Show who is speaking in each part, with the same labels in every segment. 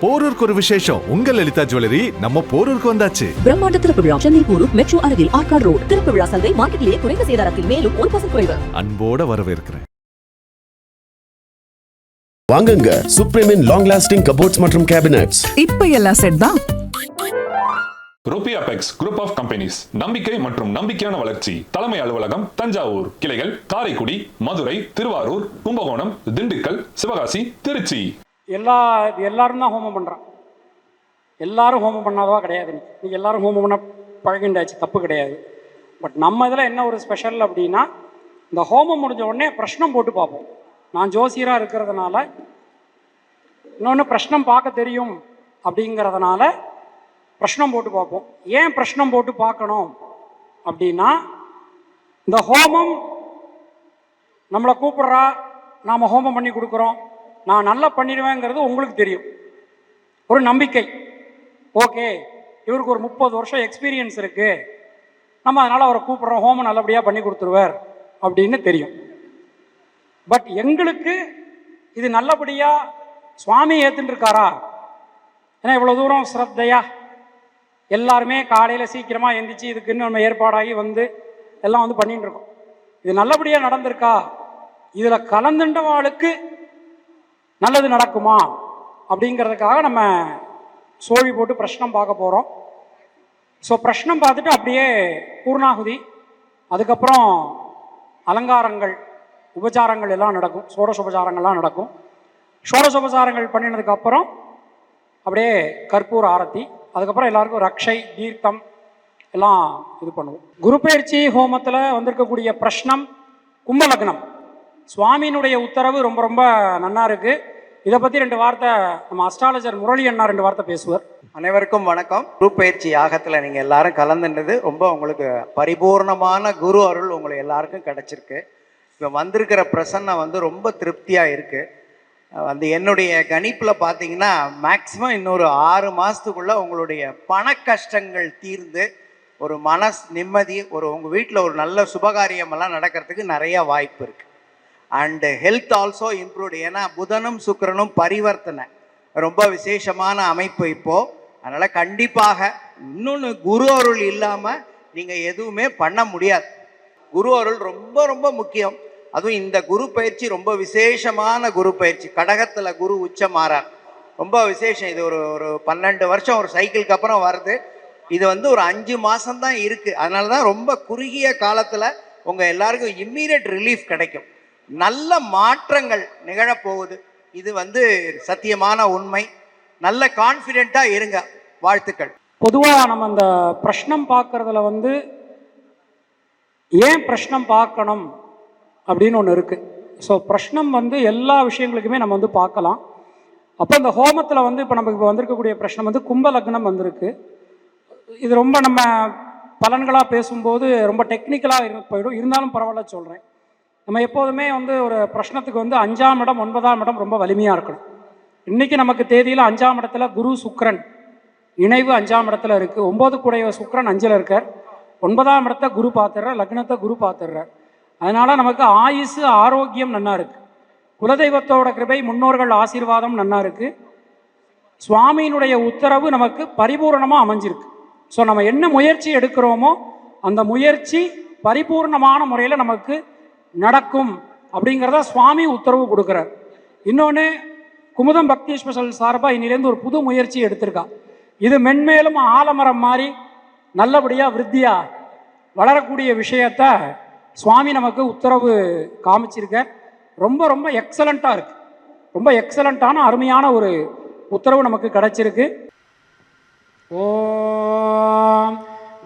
Speaker 1: போரூருக்கு ஒரு விசேஷம். உங்கள் லலிதா ஜுவல்லரி நம்ம போரூருக்கு வந்தாச்சு.
Speaker 2: பிரம்மாண்ட திறப்பு விழா சென்னை போரூர் மெட்ரோ அருகில் ஆர்காட் ரோட். திறப்பு விழா சந்தை மார்க்கெட்டிலேயே குறைந்த சேதாரத்தில் மேலும் 1% குறைவு.
Speaker 1: அன்போட வரவேற்கிறேன்.
Speaker 3: வாங்குங்க சுப்ரீமின் லாங் லாஸ்டிங் கபோர்ட்ஸ் மற்றும் கேபினட்ஸ்.
Speaker 4: இப்ப எல்லாம் செட் தான்.
Speaker 5: ரோபியாபெக்ஸ் குரூப் ஆஃப் கம்பெனிஸ், நம்பிக்கை மற்றும் நம்பிக்கையான வளர்ச்சி. தலைமை அலுவலகம் தஞ்சாவூர், கிளைகள் காரைக்குடி, மதுரை, திருவாரூர், கும்பகோணம், திண்டுக்கல், சிவகாசி, திருச்சி.
Speaker 6: எல்லாரும் தான் ஹோமம் பண்ணுறான். எல்லாரும் ஹோமம் பண்ணாதவா கிடையாது. இன்னைக்கு எல்லாரும் ஹோமம் பண்ண பழகிண்டாச்சு, தப்பு கிடையாது. பட் நம்ம இதில் என்ன ஒரு ஸ்பெஷல் அப்படின்னா, இந்த ஹோமம் முடிஞ்ச உடனே பிரஷ்னம் போட்டு பார்ப்போம். நான் ஜோசியராக இருக்கிறதுனால, இன்னொன்று பிரஷ்னம் பார்க்க தெரியும் அப்படிங்கிறதுனால பிரஷ்னம் போட்டு பார்ப்போம். ஏன் பிரஷ்னம் போட்டு பார்க்கணும் அப்படின்னா, இந்த ஹோமம் நம்மளை கூப்பிட்றா, நாம் ஹோமம் பண்ணி கொடுக்குறோம், நான் நல்லா பண்ணிடுவேங்கிறது உங்களுக்கு தெரியும். ஒரு நம்பிக்கை, ஓகே இவருக்கு ஒரு 30 வருஷம் எக்ஸ்பீரியன்ஸ் இருக்குது, நம்ம அதனால் அவரை கூப்பிட்றோம், ஹோமம் நல்லபடியாக பண்ணி கொடுத்துருவார் அப்படின்னு தெரியும். பட் எங்களுக்கு இது நல்லபடியாக சுவாமி ஏற்றுன்னு இருக்காரா? ஏன்னா இவ்வளோ தூரம் ஸ்ரத்தையா எல்லாருமே காலையில் சீக்கிரமாக எந்திரிச்சு இதுக்குன்னு நம்ம ஏற்பாடாகி வந்து எல்லாம் வந்து பண்ணிட்டு இருக்கோம். இது நல்லபடியாக நடந்திருக்கா? இதில் கலந்துண்டவாளுக்கு நல்லது நடக்குமா அப்படிங்கிறதுக்காக நம்ம சோழி போட்டு பிரஷ்னம் பார்க்க போகிறோம். ஸோ பிரஷ்னம் பார்த்துட்டு அப்படியே பூர்ணாகுதி, அதுக்கப்புறம் அலங்காரங்கள், உபச்சாரங்கள் எல்லாம் நடக்கும். சோடசோபச்சாரங்கள்லாம் நடக்கும். சோடசோபச்சாரங்கள் பண்ணினதுக்கப்புறம் அப்படியே கற்பூர ஆரத்தி, அதுக்கப்புறம் எல்லாருக்கும் ரக்ஷை, தீர்த்தம் எல்லாம் இது பண்ணுவோம். குரு பயிற்சி ஹோமத்தில் வந்திருக்கக்கூடிய பிரஷ்னம் கும்பலக்னம். சுவாமியினுடைய உத்தரவு ரொம்ப ரொம்ப நன்னா இருக்குது. இதை பற்றி 2 வார்த்தை நம்ம அஸ்ட்ராலஜர் முரளி அண்ணா 2 வார்த்தை பேசுவார்.
Speaker 7: அனைவருக்கும் வணக்கம். குரு பயிற்சி யாகத்தில் நீங்கள் எல்லாரும் கலந்துன்றது ரொம்ப உங்களுக்கு பரிபூர்ணமான குரு அருள் உங்களுக்கு எல்லாருக்கும் கிடச்சிருக்கு. இப்போ வந்திருக்கிற பிரசன்னம் வந்து ரொம்ப திருப்தியாக இருக்குது. வந்து என்னுடைய கணிப்பில் பார்த்தீங்கன்னா மேக்ஸிமம் இன்னொரு 6 மாதத்துக்குள்ளே உங்களுடைய பண கஷ்டங்கள் தீர்ந்து ஒரு நிம்மதி, உங்கள் வீட்டில் ஒரு நல்ல சுபகாரியமெல்லாம் நடக்கிறதுக்கு நிறையா வாய்ப்பு இருக்குது. And health also improved. ஏன்னா புதனும் சுக்கிரனும் பரிவர்த்தனை, ரொம்ப விசேஷமான அமைப்பு இப்போது. அதனால் கண்டிப்பாக இன்னொன்று, குரு அருள் இல்லாமல் நீங்கள் எதுவுமே பண்ண முடியாது. குரு அருள் ரொம்ப ரொம்ப முக்கியம். அதுவும் இந்த குரு பயிற்சி ரொம்ப விசேஷமான குரு பயிற்சி. கடகத்தில் குரு உச்சமாறார், ரொம்ப விசேஷம். இது ஒரு 12 வருஷம் ஒரு சைக்கிளுக்கு அப்புறம் வருது. இது வந்து ஒரு 5 மாதம்தான் இருக்குது. அதனால தான் ரொம்ப குறுகிய காலத்தில் உங்கள் எல்லாருக்கும் இம்மீடியட் ரிலீஃப் கிடைக்கும், நல்ல மாற்றங்கள் நிகழப்போகுது. இது வந்து சத்தியமான உண்மை. நல்ல கான்ஃபிடென்ட்டாக இருங்க. வாழ்த்துக்கள்.
Speaker 6: பொதுவாக நம்ம இந்த பிரஷ்னம் பார்க்குறதுல வந்து ஏன் பிரஷ்னம் பார்க்கணும் அப்படின்னு ஒன்று இருக்குது. ஸோ பிரஷ்னம் வந்து எல்லா விஷயங்களுக்குமே நம்ம வந்து பார்க்கலாம். அப்போ இந்த ஹோமத்தில் வந்து இப்போ நமக்கு இப்போ வந்திருக்கக்கூடிய பிரஷ்னம் வந்து கும்ப லக்னம் வந்திருக்கு. இது ரொம்ப நம்ம பலன்களாக பேசும்போது ரொம்ப டெக்னிக்கலாக போயிடும். இருந்தாலும் பரவாயில்ல சொல்கிறேன். நம்ம எப்போதுமே வந்து ஒரு பிரஷ்னத்துக்கு வந்து 5ஆம் இடம் 9ஆம் இடம் ரொம்ப வலிமையாக இருக்கணும். இன்றைக்கி நமக்கு தேதியில் 5ஆம் இடத்துல குரு சுக்கிரன் இணைவு 5ஆம் இடத்துல இருக்குது. 9 கூடைய சுக்கிரன் 5ல் இருக்கார். 9ஆம் இடத்த குரு பார்த்துடுறார், லக்னத்தை குரு பார்த்துடுறார். அதனால் நமக்கு ஆயுசு ஆரோக்கியம் நன்னா இருக்குது. குலதெய்வத்தோட கிருபை, முன்னோர்கள் ஆசீர்வாதம் நன்னா இருக்குது. சுவாமியினுடைய உத்தரவு நமக்கு பரிபூர்ணமாக அமைஞ்சிருக்கு. ஸோ நம்ம என்ன முயற்சி எடுக்கிறோமோ அந்த முயற்சி பரிபூர்ணமான முறையில் நமக்கு நடக்கும் அப்படிங்கிறத சுவாமி உத்தரவு கொடுக்குறார். இன்னொன்று, குமுதம் பக்தி ஸ்பெஷல் சார்பாக இன்னிலேருந்து ஒரு புது முயற்சி எடுத்திருக்கா. இது மென்மேலும் ஆலமரம் மாதிரி நல்லபடியாக விருத்தியாக வளரக்கூடிய விஷயத்தை சுவாமி நமக்கு உத்தரவு காமிச்சிருக்கார். ரொம்ப ரொம்ப எக்ஸலண்ட்டாக இருக்குது. ரொம்ப எக்ஸலண்ட்டான அருமையான ஒரு உத்தரவு நமக்கு கிடைச்சிருக்கு. ஓம்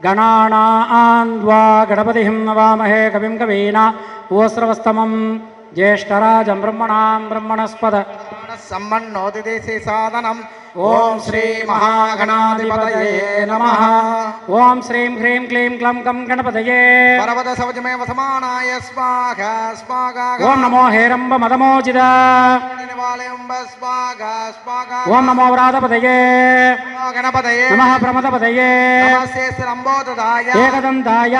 Speaker 6: கணானாந்த்வா கணபதிஹிம் நவாமஹே கவிம் கவீனா ஓஸ்ரவஸ்தமம் ஜேஷ்டராஜம் பிரம்மணாம் பிரம்மணஸ்பத
Speaker 7: சம்மன்னோதிதேசி சாதனம்.
Speaker 6: ஓம் ஸ்ரீ மகாகணாதிபதயே நமः. ஓம் ஸ்ரீம் ஹ்ரீம் க்ளீம் க்ளம் கம் கணபதயே
Speaker 7: பரவத சவஜமேவ சமானாய ஸ்வாகா ஸ்வாகா.
Speaker 6: ஓம் நமோ ஹேரம்ப மதமோஜித
Speaker 7: ஸ்வாகா ஸ்வாகா.
Speaker 6: ஓம் நமோ விராதபதயே
Speaker 7: கணபதயே
Speaker 6: நமः பிரமதபதயே
Speaker 7: நமஸ்தே ஸ்ரம்போததாய
Speaker 6: ஏகதந்தாய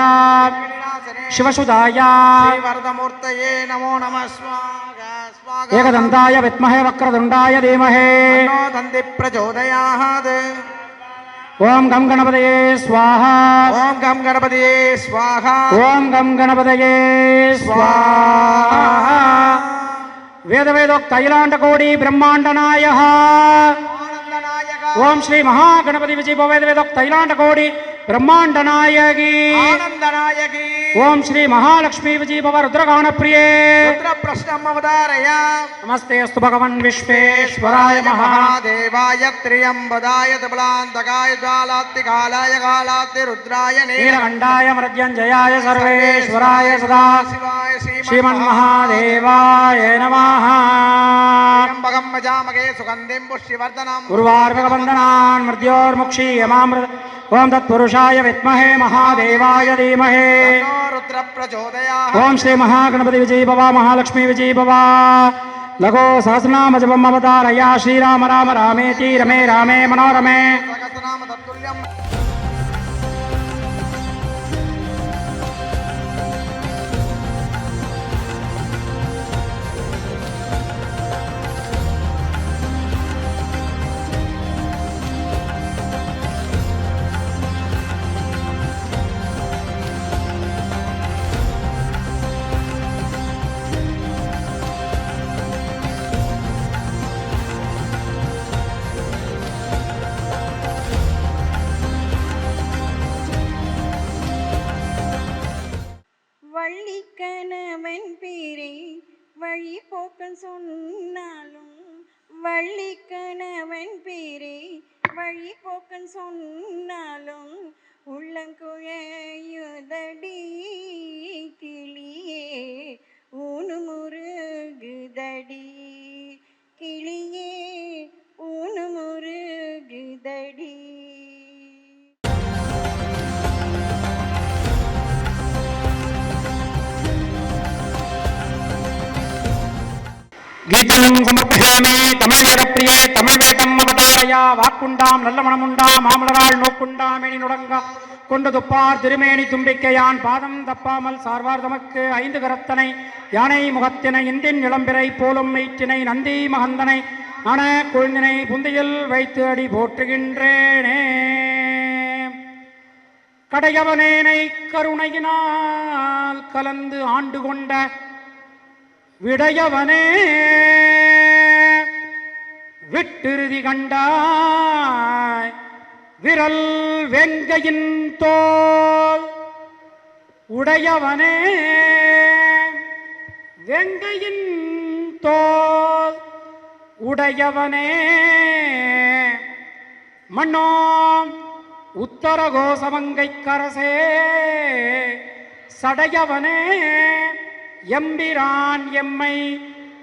Speaker 6: शिवसुधाय
Speaker 7: श्रीवरदमूर्तये नमो नमः स्वाहा स्वाहा
Speaker 6: एकदन्ताय विद्महे वक्रतुण्डाय धीमहि
Speaker 7: तन्नो दन्ति प्रचोदयात्
Speaker 6: ओम गम गणपतये स्वाहा
Speaker 7: ओम गम गणपतये स्वाहा
Speaker 6: ओम गम गणपतये स्वाहा वेद वेदोक्त अखिलांडकोटि ब्रह्मांडनायः ओम श्री महागणपति विजय वेद वेदोक्त अखिलांडकोटि ब्रह्मांडनायकी
Speaker 7: आनंदनायकी
Speaker 6: ओम श्री महालक्ष्मी विजय रुद्रगान प्रिये
Speaker 7: रुद्र प्रश्नम अवतारय
Speaker 6: नमस्ते अस्तु भगवन् विश्वेश्वराय
Speaker 7: महादेवाय त्र्यंबदाय तबलान्तकाय ज्वालात्तिकालाय कालात्ति रुद्राय
Speaker 6: नीलकण्ठाय मृत्युञ्जयाय सर्वेश्वराय सदा
Speaker 7: शिवाय
Speaker 6: श्रीमन्महादेवाय नमः
Speaker 7: त्र्यंबकं भजामहे सुगन्धिं पुष्टिवर्धनम्
Speaker 6: उर्वारुकबन्धनान् मृत्योर्मुक्षीयमामृत ओम तत्पुरुषाय विद्महे महादेवाय धीमहि
Speaker 7: रुद्र प्रचोदयात्
Speaker 6: ओम श्री महागणपति विजय भव महालक्ष्मी विजय भव लगो सहस्रनाम जपम अवतारया श्रीराम राम रामेति रमे रामे मनोरमे
Speaker 7: सहस्रनाम तत्तुल्यम्
Speaker 4: வள்ளிக்கணவன் பேரை வழி போக்கன் சொன்னாலும் வள்ளிக்கணவன் பேரை வழி போக்கன் சொன்னாலும் உள்ளங்குழையுதடி கிளியே ஊனு முருகுதடி கிளியே ஊனு முருகுதடி
Speaker 6: गीतं समर्पयामि तमिழ் வீரப்பிரியே தமிழ் வேட்டம் அவதாரயா வாக்குண்டாம் நல்ல மனமுண்டாம் மாமலரால் நோக்குண்டாம் மேனி நுடங்க கொண்டு துப்பார் திருமேனி தும்பிக்கையான் பாதம் தப்பாமல் சார்வார் தமக்கு ஐந்து கரத்தனை யானை முகத்தினை இந்தின் இளம்பிறை போலும் மெய்ற்றினை நந்தி மகந்தனை அன கொழுந்தினை புந்தியில் வைத்து அடி போற்றுகின்றேனே கடையவனேனை கருணையினால் கலந்து ஆண்டு கொண்ட விடையவனே விட்டிருதி கண்டாய் விரல் வெங்கையின் தோல் உடையவனே வெங்கையின் தோல் உடையவனே மன்னோ உத்தர கோசமங்கை கரசே சடையவனே எம்பிரான் எம்மை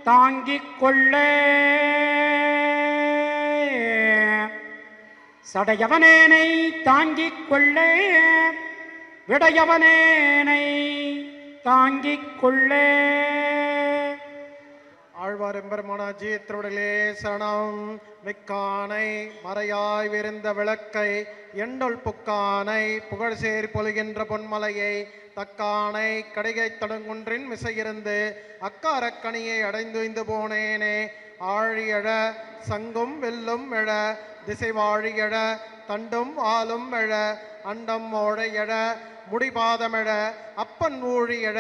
Speaker 6: தாங்கிக் கொள்ள சடையவனேனை தாங்கிக் கொள்ள விடையவனேனை தாங்கிக் கொள்ள
Speaker 8: ஆழ்வாரெம்பெருமானாஜி திருடலே சரணம் மிக்கானை மறையாய் விருந்த விளக்கை எண்ணுள் புக்கானை புகழ்சேர் பொழுகின்ற பொன்மலையை தக்கானை கடிகை தடங்குன்றின் மிசையிருந்து அக்காரக்கணியை அடைந்துய்ந்து போனேனே ஆழியழ சங்கும் வெல்லும் எழ திசை வாழியழ தண்டும் ஆளும் எழ அண்டம் ஓழையழ முடிபாதமெழ அப்பன் ஊழியழ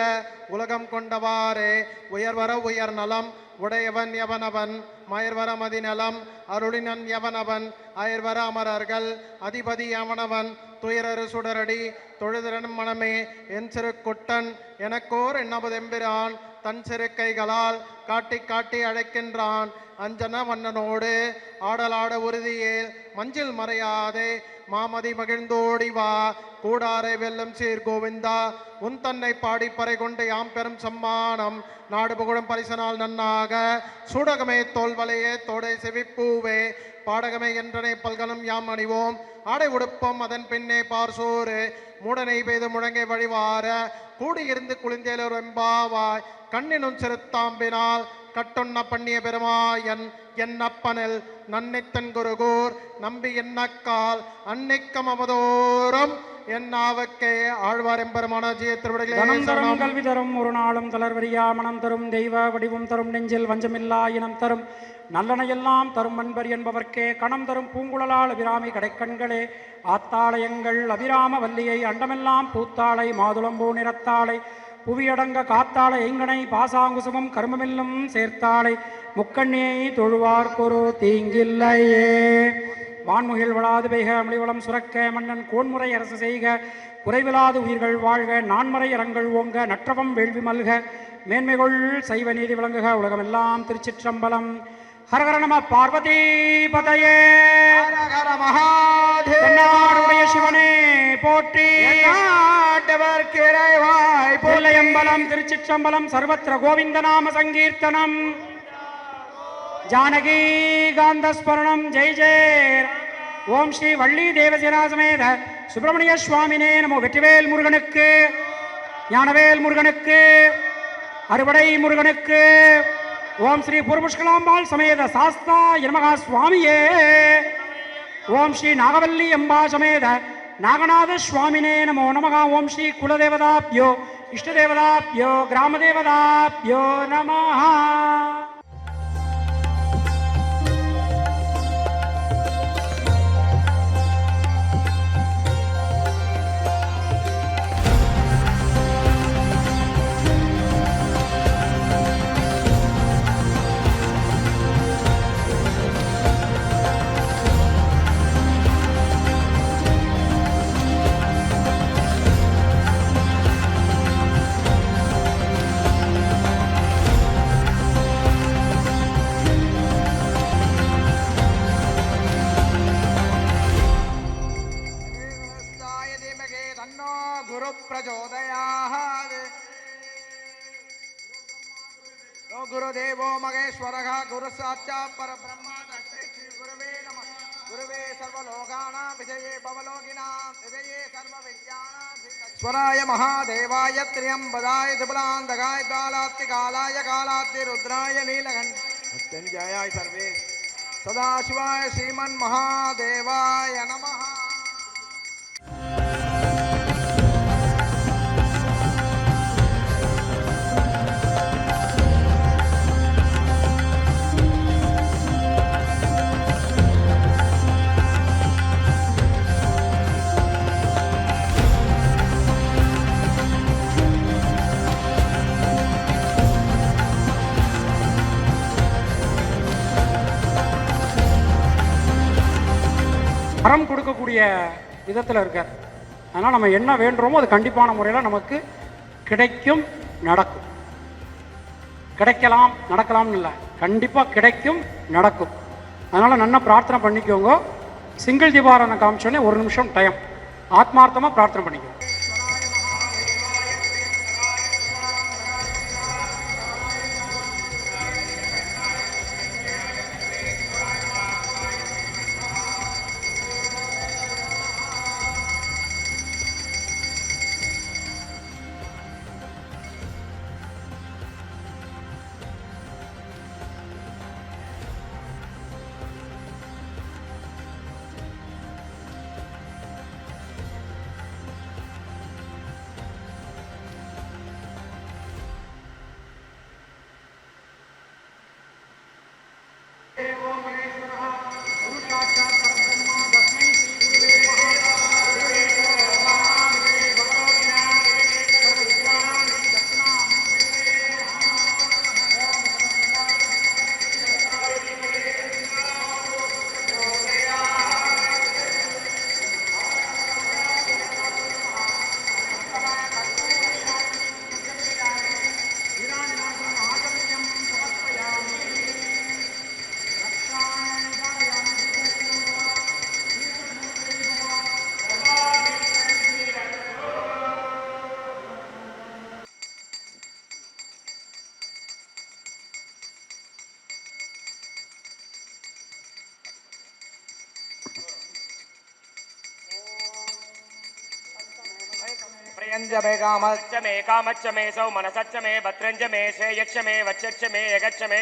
Speaker 8: உலகம் கொண்டவாறே உயர்வர உயர் நலம் உடையவன் எவனவன் மயர்வர மதிநலம் அருளினன் எவனவன் அயர்வர அமரர்கள் அதிபதி எவனவன் துயரரு சுடரடி தொழுதிரன் மனமே என் சிறு குட்டன் எனக்கோர் என்னபதெம்பிரான் தன் சிறு கைகளால் காட்டி காட்டி அழைக்கின்றான் அஞ்சன வண்ணனோடு ஆடலாட உறுதியேல் மஞ்சில் மறையாதே மாமதி மகிழ்ந்தோடி வா கூடாரை வெல்லம் சீர் கோவிந்தா உன் தன்னை பாடி பறை கொண்டு யாம் பெரும் சம்மானம் நாடு புகழும் பரிசனால் நன்னாக சூடகமே தோல்வலையே தோடை செவிப்பூவே பாடகமே என்றனை பல்கலம் யாம் அணிவோம் ஆடை உடுப்போம் அதன் பின்னே பார்சோறு மூடனை பெய்து முழங்கை வழிவார கூடியிருந்து குளிந்தேலோர் எம்பாவாய் கண்ணினும் சிறுத்தாம்பினால் கட்டொன்ன பண்ணிய பெருமாயன் என்னப்பனில் நன்னித்தன் குருகூர் நம்பி என்னக்கால் அன்னிக்கம் அவதோறும் என்னாவுக்கே ஆழ்வார் எம்பெருமான ஜீய திருவிடைகளே
Speaker 6: தனம் தரும்
Speaker 8: சரணம்.
Speaker 6: கல்வி தரும் ஒரு நாளும் தளர்வரியா மனம் தரும் தெய்வ வடிவும் தரும் நெஞ்சில் வஞ்சமில்லா இனம் தரும் நல்லனையெல்லாம் தரும் அன்பர் என்பவர்க்கே கணம் தரும் பூங்குழலால் அபிராமி கடைக்கண்களே ஆத்தாளையங்கள் அபிராம வல்லியை அண்டமெல்லாம் பூத்தாளை மாதுளம்பூ நிறத்தாளை புவியடங்க காத்தாளை எங்கனை பாசாங்குசுமம் கருமமெல்லும் சேர்த்தாளை முக்கண்ணியை தொழுவார்க்கொரு தீங்கில்லையே. வான்முகில் வளாது பெய்க மலிவளம் சுரக்க மன்னன் கோன்முறை அரசு செய்க குறைவிலாது உயிர்கள் வாழ்க நான்மறை அரங்கள் ஓங்க நற்றவம் வேள்வி மல்க மேன்மைகொள் சைவ நீதி விளங்குக உலகமெல்லாம். திருச்சிற்றம்பலம். ஹரஹர நம பார்வதி பதையே.
Speaker 8: ஹர மகாதேவ.
Speaker 6: தென்னாடுடைய சிவனே போற்றி. பிள்ளையம்பலம் திருச்சிற்றம்பலம். சர்வத்திர கோவிந்த நாம சங்கீர்த்தனம். ஜானகி காந்தஸ்மரணம். ஜெய் ஜெய. ஓம் ஸ்ரீ வள்ளி தேவசேனா சமேத சுப்பிரமணிய சுவாமினே நமோ. வெற்றிவேல் முருகனுக்கு, ஞானவேல் முருகனுக்கு, அறுபடை முருகனுக்கு. ஓம் ஸ்ரீ புரபுஷ்கலாம்பாள் சமேத சாஸ்தா நமகா சுவாமியே. ஓம் ஸ்ரீ நாகவல்லி அம்பா சமேத நாகநாத சுவாமினே நமோ நமகா. ஓம் ஸ்ரீ குலதேவதாப்யோ இஷ்டதேவதாப்யோ கிராமதேவதாப்யோ நமஹ.
Speaker 8: குரு பிரச்சோதயாத். குருதேவோ மகேஸ்வரः குரு சாட்சாத் பரபிரம்ம தஸ்மை ஸ்ரீ குருவே நமः. குருவே சர்வலோகானாம் விஜயே பவலோகினாம் விஜயே சர்வ வித்யானாம் ஸ்வராய மகாதேவாய த்ரியம்பதாய திபுலாந்தகாய தாலாத்தி காலாய காலாத்தி ருத்ராய நீலகண்ட மத்யஞ்சயாய சர்வே சதாசிவாய ஸ்ரீமன் மகாதேவாய நமः.
Speaker 6: வரம் கொடுக்கக்கூடிய விதத்தில் இருக்கார். அதனால் நம்ம என்ன வேண்டுறோமோ அது கண்டிப்பான முறையில் நமக்கு கிடைக்கும், நடக்கும். கிடைக்கலாம் நடக்கலாம்னு இல்லை, கண்டிப்பாக கிடைக்கும், நடக்கும். அதனால் நல்லா பிரார்த்தனை பண்ணிக்கோங்க. சிங்கிள் தீபாராதனை காமிச்சோன்னே 1 நிமிஷம் டைம் ஆத்மார்த்தமாக பிரார்த்தனை பண்ணிக்கோங்க.
Speaker 9: प्रियंजमे कामच्च मे सौ मनसच्च मे भद्रंज मे श्रेयक्ष मे वच्छ मे यगच्छ मे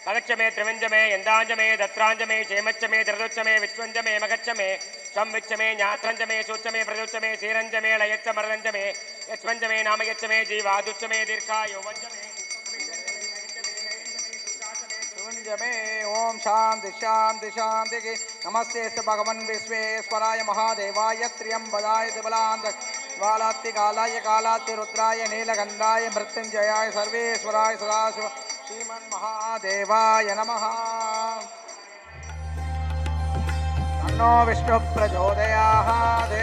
Speaker 9: கதச்சமே திரிவஞ்சமே எந்தாஞ்சமே தத்ராஞ்சமே சேமச்சமே திரதுச்சமே விஸ்வஞ்சமே மகச்சமே சம்விச்சமே ஞாத்ரஞ்சமே சூச்சமே பிரதுச்சமே சீரஞ்சமே லயச்ச மரதஞ்சமே யஸ்வஞ்சமே நாமயச்சமே ஜீவாதுச்சமே தீர்க்காயோ வஞ்சமே
Speaker 8: शिवंजमे ओम शांति शांति शांति की नमस्ते भगवन् विश्वेश्वराय महादेवाय त्र्यंबदाय दिबलांत बालात्ति कालाय कालात्ति रुद्राय नीलकंठाय मृत्युंजयाय सर्वेश्वराय सदाशिव श्रीमन् महादेवाय नमः तन्नो विष्णु प्रचोदयात्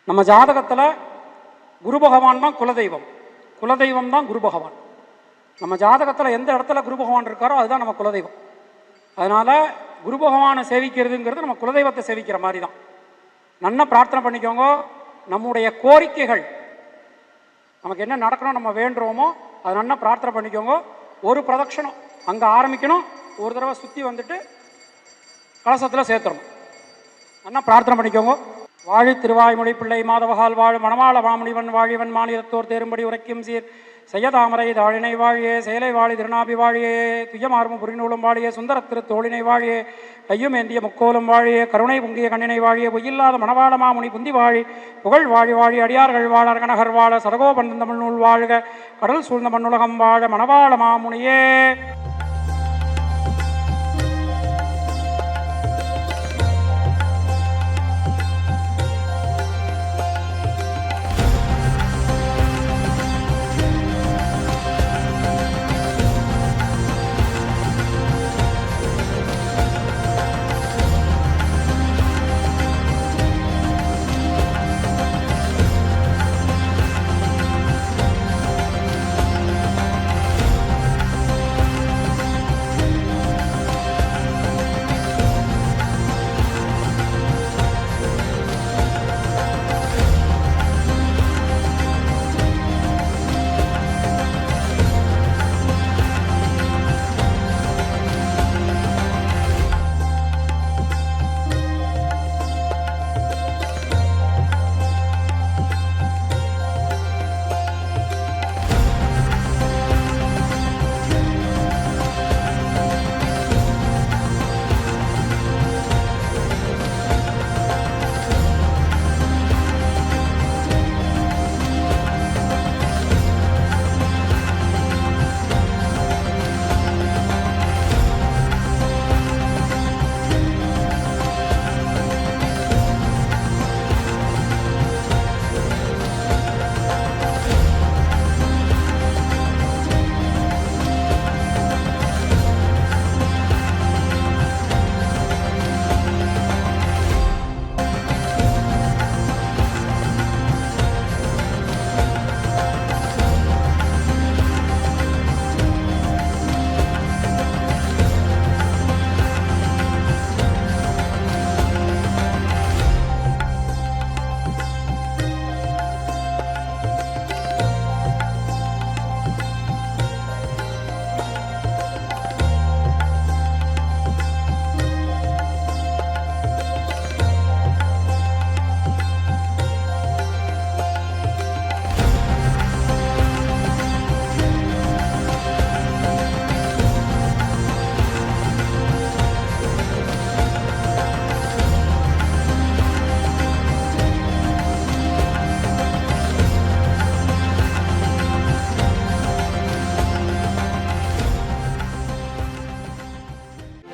Speaker 6: நம்ம ஜாதகத்தில் குரு பகவான் தான் குலதெய்வம், குலதெய்வம் தான் குரு பகவான். நம்ம ஜாதகத்தில் எந்த இடத்துல குரு பகவான் இருக்காரோ அதுதான் நம்ம குலதெய்வம். அதனால் குரு பகவானை சேவிக்கிறதுங்கிறது நம்ம குலதெய்வத்தை சேவிக்கிற மாதிரி தான். நல்லா பிரார்த்தனை பண்ணிக்கோங்க. நம்முடைய கோரிக்கைகள் நமக்கு என்ன நடக்கணும் நம்ம வேண்டுறோமோ அதை நல்லா பிரார்த்தனை பண்ணிக்கோங்க. ஒரு பிரதட்சணம் அங்கே ஆரம்பிக்கணும், ஒரு தடவை சுற்றி வந்துட்டு கலசத்தில் சேர்த்துடணும். நல்லா பிரார்த்தனை பண்ணிக்கோங்க. வாழி திருவாய்மொழி பிள்ளை மாதவகால் வாழ் மணவாள மாமுனிவன் வாழிவன் மாநிலத்தோர் தேரும்படி உரைக்கும் சீர் செய்யதாமரை தாழினை வாழியே செயலை வாழி திருநாபி வாழியே துய்யமார்ம புரிநூலும் வாழியே சுந்தர திரு தோழினை வாழியே கையும் ஏந்திய முக்கோலும் வாழியே கருணை பொங்கிய கண்ணினை வாழியே பொய்யில்லாத மணவாள மாமுனி புந்தி வாழி புகழ் வாழி வாழி அடியார்கள் வாழ அரகநகர் வாழ சரகோபந்த தமிழ் நூல் வாழ்க கடல் சூழ்ந்த மண்ணுலகம் வாழ மணவாள மாமுனியே.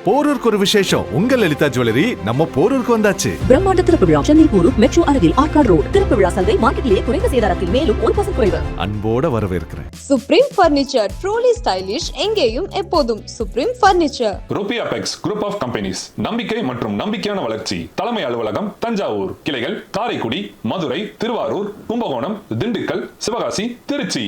Speaker 1: போரூருக்கு ஒரு விசேஷம். உங்கள் லலிதா ஜுவல்லரி நம்ம போரூருக்கு வந்தாச்சு.
Speaker 2: பிரம்மாண்ட திறப்பு விழா சென்னை போரூர் மெட்ரோ அருகில் ஆர்காட் ரோட். திறப்பு விழா சந்தை மார்க்கெட்டிலேயே குறைந்த சேதாரத்தில் மேலும் 1% குறைவு.
Speaker 1: அன்போட வரவேற்கிறேன்.
Speaker 10: சுப்ரீம் பர்னிச்சர், ட்ரூலி ஸ்டைலிஷ், எங்கேயும் எப்போதும் சுப்ரீம் பர்னிச்சர்.
Speaker 5: ருபியாபெக்ஸ் குரூப் ஆஃப் கம்பெனிஸ், நம்பிக்கை மற்றும் நம்பிக்கையான வளர்ச்சி. தலைமை அலுவலகம் தஞ்சாவூர், கிளைகள் காரைக்குடி, மதுரை, திருவாரூர், கும்பகோணம், திண்டுக்கல், சிவகாசி, திருச்சி.